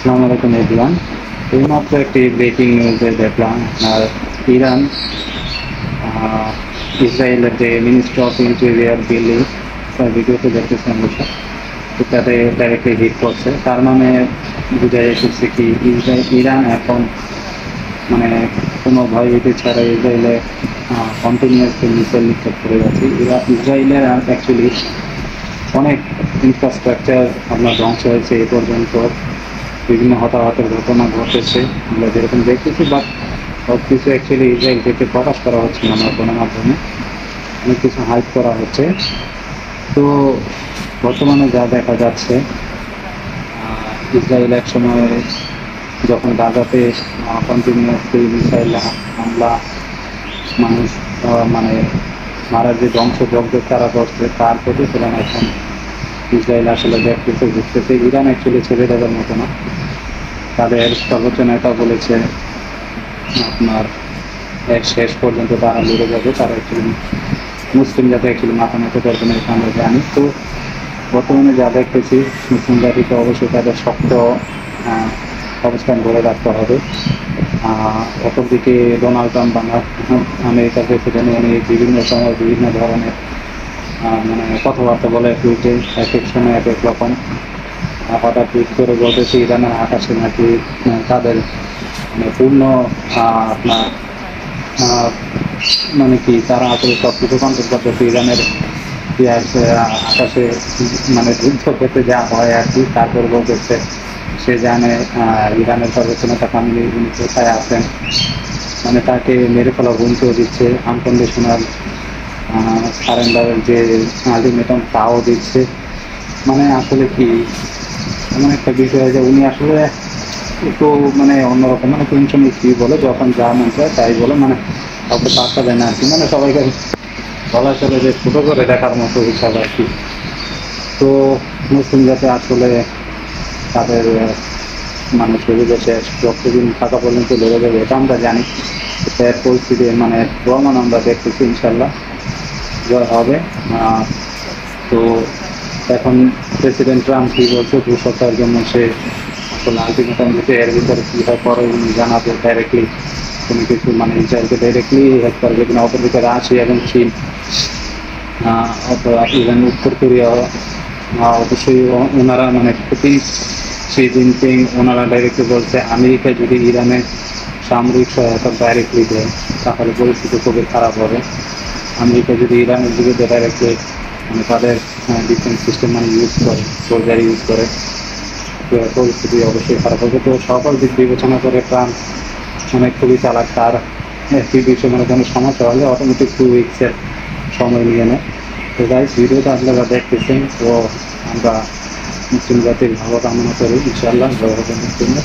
আসসালামু আলাইকুম এভরিওয়ান। এইমাত্র একটি ব্রেকিং নিউজে দেখলাম আপনার ইরান ইসরায়েলের যে মিনিস্ট্রি অফ ইন্টেরিয়ার বিল্ডিং ভিডিওতে দেখতেছেন বসে, তো তাতে ডাইরেক্টলি হিট করছে। তার মানে বোঝা এসেছে কি ইরান এখন মানে কোনো ভয়ভীতি ছাড়া ইসরায়েলে কন্টিনিউয়াসলি মিসাইল নিক্ষেপ করে যাচ্ছে। ইসরায়েলের অ্যাকচুয়ালি অনেক ইনফ্রাস্ট্রাকচার আপনার ধ্বংস হয়েছে এ পর্যন্ত, বিভিন্ন হতাহতের ঘটনা ঘটেছে আমরা যেরকম দেখতেছি, বাট সব কিছু অ্যাকচুয়ালি ইসরায়েল থেকে প্রকাশ করা হচ্ছে না, আমার গণমাধ্যমে অনেক কিছু হাইড করা হচ্ছে। তো বর্তমানে যা দেখা যাচ্ছে, ইসরায়েল এক সময় যখন গাজাতে কন্টিনিউয়াসলি মিসাইল হামলা, মানুষ মানে মারার যে ধ্বংসযজ্ঞ তারা করছে, তার প্রতিফলন এখন ইসরায়েল আসলে দেখতেছে, বুঝতেছে। ইরান অ্যাকচুয়ালি ছেড়ে দেওয়ার মতো না। তাদের সর্বোচ্চ নেতা বলেছে আপনার এর শেষ পর্যন্ত তারা লড়ে যাবে, তারা অ্যাকচুয়ালি মুসলিম জাতি অ্যাকচুয়ালি মাথা নত করবে না, এটা আমরা জানি। তো বর্তমানে যা দেখতেছি, মুসলিম জাতিকে অবশ্যই তাদের শক্ত অবস্থান ধরে রাখতে হবে। অপরদিকে ডোনাল্ড ট্রাম্প আমেরিকার প্রেসিডেন্ট, উনি বিভিন্ন সময় বিভিন্ন ধরনের মানে কথাবার্তা বলে, টুইটে এক এক সময় এক এক রকম। হঠাৎ টুইট করে বলতেছে ইরানের আকাশে নাকি তাদের মানে পূর্ণ আপনার মানে কি তারা আসলে সব কিছু কন্ট্রোল করতেছে। ইরানের আকাশে মানে যুদ্ধ করতে যা হয় আর কি। তারপর বলতেছে সে জানে ইরানের সর্বোচ্চ নেতা খামেনি উনি কোথায় আছেন, মানে তাকে মেরে ফেলা হুমকিও দিচ্ছে, আনকন্ডিশনাল সারেন্ডারের যে আলটিমেটাম তাও দিচ্ছে। মানে আসলে কি এমন একটা বিষয় যে উনি আসলে একটু মানে অন্যরকম, মানে কোন সময় কী বলে, যখন যা মন চায় তাই বলে, মানে কাউকে পাত্তা দেয় না আর কি। মানে সবাইকে বলা চলে যে ছোটো করে দেখার মতো হিসাব আর কি। তো মুসলিম যাতে আসলে তাদের মানে শরীরে শেষ রক্তদিন থাকা পর্যন্ত লড়ে যাবে, এটা আমরা জানি। এর পরিস্থিতি মানে প্রমাণ আমরা দেখতেছি, ইনশাল্লাহ জয় হবে। তো এখন প্রেসিডেন্ট ট্রাম্প কী বলছে, 2 সপ্তাহের জন্য সে আসলে আলটিমেটাম দিতে, এর ভিতরে কী হয় পরে উনি জানাবে ডাইরেক্টলি কোনো কিছু, মানে ইসরায়েলকে ডাইরেক্টলি হেল্প করবে কিনা। অপরদিকে রাশিয়া এবং চীন অথবা ইভেন উত্তর কোরিয়া অবশ্যই ওনারা মানে খুবই শি জিনপিং ওনারা ডাইরেক্টলি বলছে আমেরিকা যদি ইরানে সামরিক সহায়তা ডাইরেক্টলি দেয় তাহলে পরিস্থিতি খুবই খারাপ হবে। আমেরিকা যদি ইরানের বিরুদ্ধে ডাইরেক্টলি মানে তাদের ডিফেন্স সিস্টেম মানে ইউজ করে, সোলজার ইউজ করে, পরিস্থিতি অবশ্যই খারাপ হবে। তো সকল দিক বিবেচনা করে ট্রাম্প মানে খুবই চালাক। তার একটি বিষয় মানে কোনো সমস্যা হলে অটোমেটিক 2 উইক্সের সময় নিয়ে নেয়। তো গাইস, ভিডিওটা আপনারা দেখতেছেন, তো আমরা মুসলিম জাতির ভালো কামনা করি, ইনশাআল্লাহ জয় হবে মুসলিমদের।